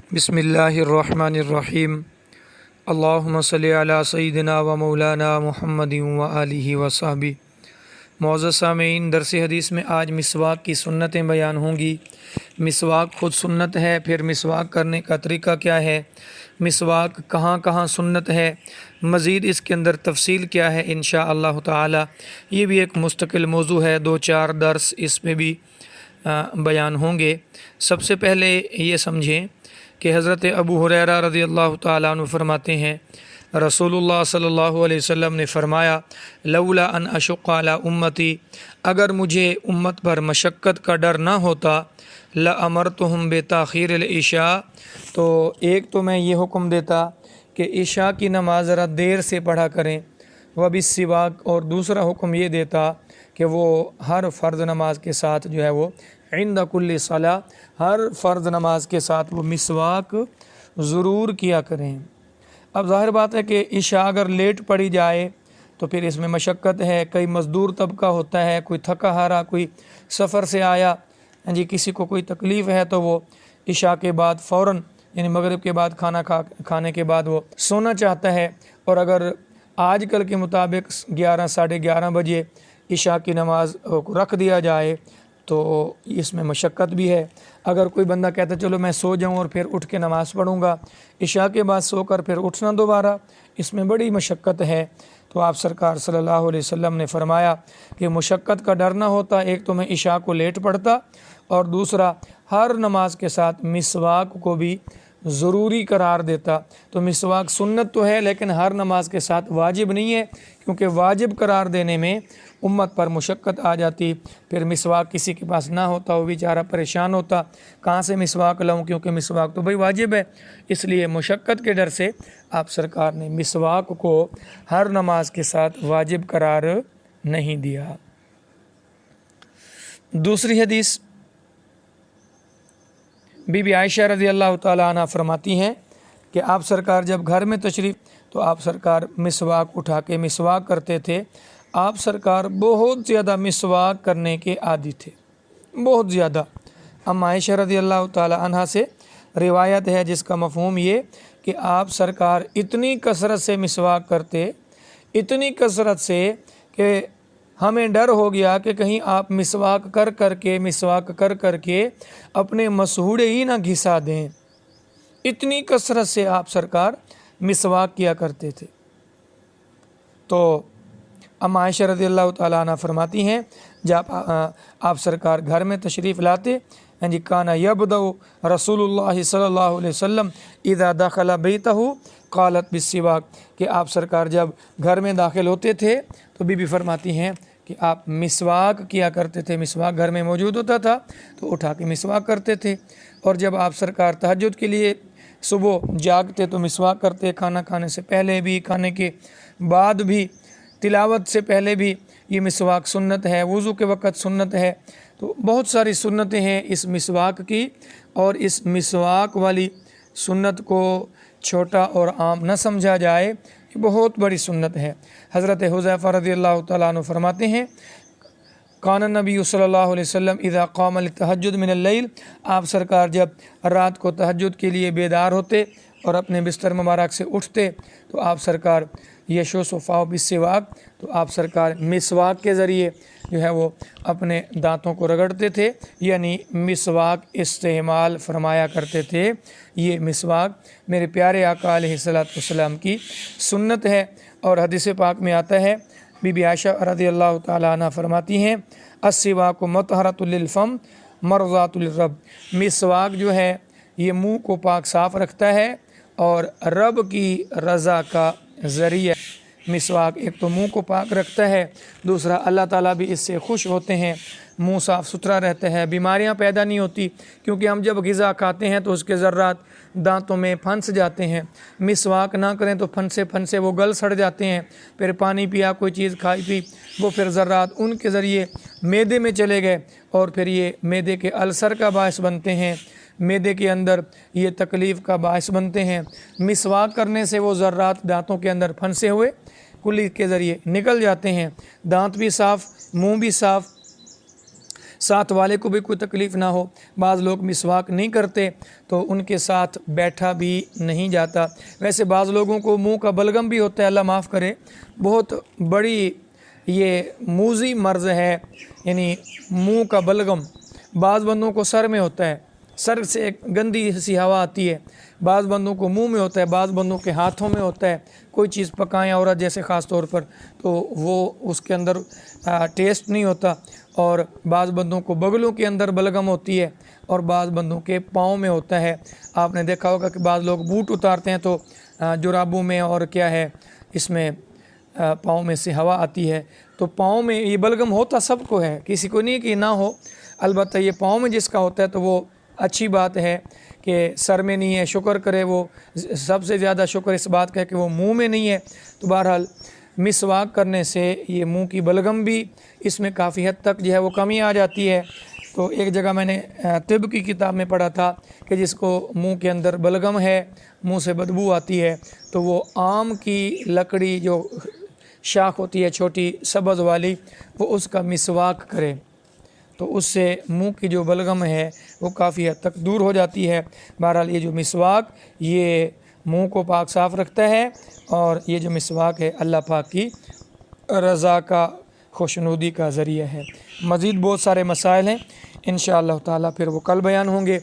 बिस्मिल्लाहिर्रहमानिर्रहीम। अल्लाहुम्मा सल्लि अला सय्यिदिना व मौलाना मुहम्मदिन व आलिहि व सहबी। मौज़ूद सामीन, दरस हदीस में आज मिसवाक की सुन्नतें बयान होंगी। मिसवाक ख़ुद सुन्नत है, फिर मिसवाक करने का तरीका क्या है, मिसवाक कहाँ कहाँ सुन्नत है, मज़ीद इसके अंदर तफसील क्या है, इंशाअल्लाह ताला ये भी एक मुस्तकिल मौजू है। 2-4 दर्स इसमें भी बयान होंगे। सबसे पहले ये समझें कि हज़रत अबू हुरैरा रज़ियल्लाहु ताला अन्हु फरमाते हैं, रसूलुल्लाह सल्लल्लाहु अलैहि वसल्लम ने फरमाया, लौला अन अशुक़ अला उम्मती, अगर मुझे उम्मत पर मशक्क़त का डर ना होता, ला अमरतुहुम बेताख़ीर इशा, तो एक तो मैं ये हुक्म देता कि इशा की नमाज ज़रा देर से पढ़ा करें, व बिस्सिवाक, और दूसरा हुक्म ये देता कि वो हर फ़र्ज़ नमाज के साथ जो है वो इंद कुल्ली सला, हर फ़र्ज़ नमाज के साथ वो मिसवाक ज़रूर किया करें। अब ज़ाहिर बात है कि इशा अगर लेट पड़ी जाए तो फिर इसमें मशक्क़त है। कई मज़दूर तबका होता है, कोई थका हारा, कोई सफ़र से आया जी, किसी को कोई तकलीफ़ है तो वो इशा के बाद फ़ौरन यानी मगरिब के बाद खाने के बाद वो सोना चाहता है, और अगर आजकल के मुताबिक 11 साढ़े 11 बजे इशा की नमाज को रख दिया जाए तो इसमें मशक्क़त भी है। अगर कोई बंदा कहता चलो मैं सो जाऊं और फिर उठ के नमाज़ पढ़ूंगा, इशा के बाद सोकर फिर उठना दोबारा, इसमें बड़ी मशक्क़त है। तो आप सरकार सल्लल्लाहु अलैहि वसल्लम ने फरमाया कि मुशक्क़त का डर ना होता, एक तो मैं इशा को लेट पढ़ता, और दूसरा हर नमाज के साथ मिसवाक को भी ज़रूरी करार देता। तो मिसवाक सुन्नत तो है लेकिन हर नमाज के साथ वाजिब नहीं है, क्योंकि वाजिब करार देने में उम्मत पर मुशक्क़त आ जाती। फिर मिसवाक किसी के पास ना होता, वो बेचारा परेशान होता, कहाँ से मिसवाक लाऊं, क्योंकि मिसवाक तो भाई वाजिब है। इसलिए मुशक्क़त के डर से आप सरकार ने मिसवाक को हर नमाज के साथ वाजिब करार नहीं दिया। दूसरी हदीस, बीबी आयशा रज़ी अल्लाह ताला अन्हा फरमाती हैं कि आप सरकार जब घर में तशरीफ़, तो आप सरकार मिसवाक उठा के मिसवाक करते थे। आप सरकार बहुत ज़्यादा मिसवाक करने के आदी थे, बहुत ज़्यादा। अम्मा आयशा रज़ी अल्लाह ताला अन्हा से रिवायत है जिसका मफ़हूम ये कि आप सरकार इतनी कसरत से मिसवाक करते, इतनी कसरत से कि हमें डर हो गया कि कहीं आप मिसवाक कर कर के अपने मसूड़े ही ना घिसा दें। इतनी कसरत से आप सरकार मिसवाक किया करते थे। तो अम्मा आयशा रज़ियल्लाहु ताला अन्हा फरमाती हैं, जब आप सरकार घर में तशरीफ़ लाते जी, काना यबदउ रसूलुल्लाह सल्लल्लाहु अलैहि वसल्लम इज़ा दखला बैतहु क़ालत बिस्सिवाक, कि आप सरकार जब घर में दाखिल होते थे तो बीबी फरमाती हैं कि आप मिसवाक किया करते थे। मिसवाक घर में मौजूद होता था तो उठा के मिसवाक करते थे, और जब आप सरकार तहज्जुद के लिए सुबह जागते तो मिसवाक करते, खाना खाने से पहले भी, खाने के बाद भी, तिलावत से पहले भी ये मिसवाक सुन्नत है, वुज़ू के वक़्त सुन्नत है। तो बहुत सारी सुन्नतें हैं इस मिसवाक की, और इस मिसवाक वाली सुन्नत को छोटा और आम न समझा जाए, ये बहुत बड़ी सुन्नत है। हज़रत हुज़ैफ़ा रज़ियल्लाहु ताला अन्हु फरमाते हैं, कान नबी सल्लल्लाहु अलैहि वसल्लम इज़ा क़ाम लितहज्जुद मिनल लैल, आप सरकार जब रात को तहज्जुद के लिए बेदार होते और अपने बिस्तर मुबारक से उठते तो आप सरकार यशो सफ़ा बिस्सिवाक, तो आप सरकार मिसवाक के ज़रिए जो है वो अपने दांतों को रगड़ते थे, यानी मिसवाक इस्तेमाल फरमाया करते थे। ये मिसवाक मेरे प्यारे आका अलैहिस्सलातु वस्सलाम की सुन्नत है। और हदीस पाक में आता है, बीबी आयशा रज़ियल्लाहु ताला अन्हा फरमाती हैं, अस्सिवाक मतहरतुल लिल फम मरज़ातुल लिर्रब, मिसवाक जो है ये मुँह को पाक साफ़ रखता है और रब की रज़ा का ज़रिया। मिसवाक एक तो मुंह को पाक रखता है, दूसरा अल्लाह ताला भी इससे खुश होते हैं, मुंह साफ़ सुथरा रहता है, बीमारियां पैदा नहीं होती, क्योंकि हम जब ग़िज़ा खाते हैं तो उसके ज़र्रात दांतों में फंस जाते हैं। मिसवाक ना करें तो फंसे वो गल सड़ जाते हैं। फिर पानी पिया, कोई चीज़ खाई पी, वो फिर ज़र्रात उनके ज़रिए मैदे में चले गए और फिर ये मैदे के अल्सर का बायस बनते हैं, मैदे के अंदर ये तकलीफ़ का बायस बनते हैं। मिसवाक करने से वो ज़र्रात दांतों के अंदर फंसे हुए कुल्ली के ज़रिए निकल जाते हैं, दांत भी साफ़, मुंह भी साफ़, ساتھ والے کو بھی کوئی تکلیف نہ ہو۔ بعض لوگ مسواک نہیں کرتے تو ان کے ساتھ بیٹھا بھی نہیں جاتا۔ ویسے بعض لوگوں کو منہ کا بلغم بھی ہوتا ہے، اللہ معاف کرے، بہت بڑی یہ موذی مرض ہے، یعنی منہ کا بلغم۔ بعض بندوں کو سر میں ہوتا ہے، سر سے ایک گندی سی ہوا آتی ہے، بعض بندوں کو منہ میں ہوتا ہے، بعض بندوں کے ہاتھوں میں ہوتا ہے۔ کوئی چیز پکائیں عورت جیسے خاص طور پر تو وہ اس کے اندر ٹیسٹ نہیں ہوتا، اور بعض بندوں کو بغلوں کے اندر بلغم ہوتی ہے، اور بعض بندوں کے پاؤں میں ہوتا ہے۔ آپ نے دیکھا ہوگا کہ بعض لوگ بوٹ اتارتے ہیں تو جرابوں میں اور کیا ہے اس میں پاؤں میں سے ہوا آتی ہے، تو پاؤں میں یہ بلغم ہوتا سب کو ہے، کسی کو نہیں کہ نہ ہو۔ البتہ یہ پاؤں میں جس کا ہوتا ہے تو وہ اچھی بات ہے کہ سر میں نہیں ہے، شکر کرے وہ، سب سے زیادہ شکر اس بات کا ہے کہ وہ منہ میں نہیں ہے۔ تو بہرحال مسواک کرنے سے یہ منہ کی بلغم بھی اس میں کافی حد تک جو ہے وہ کمی آ جاتی ہے۔ تو ایک جگہ میں نے طب کی کتاب میں پڑھا تھا کہ جس کو منہ کے اندر بلغم ہے، منہ سے بدبو آتی ہے، تو وہ آم کی لکڑی جو شاخ ہوتی ہے چھوٹی سبز والی، وہ اس کا مسواک کرے تو اس سے منہ کی جو بلغم ہے وہ کافی حد تک دور ہو جاتی ہے۔ بہرحال یہ جو مسواک یہ منہ کو پاک صاف رکھتا ہے، اور یہ جو مسواک ہے اللہ پاک کی رضا کا، خوشنودی کا ذریعہ ہے۔ مزید بہت سارے مسائل ہیں، انشاءاللہ تعالیٰ پھر وہ کل بیان ہوں گے۔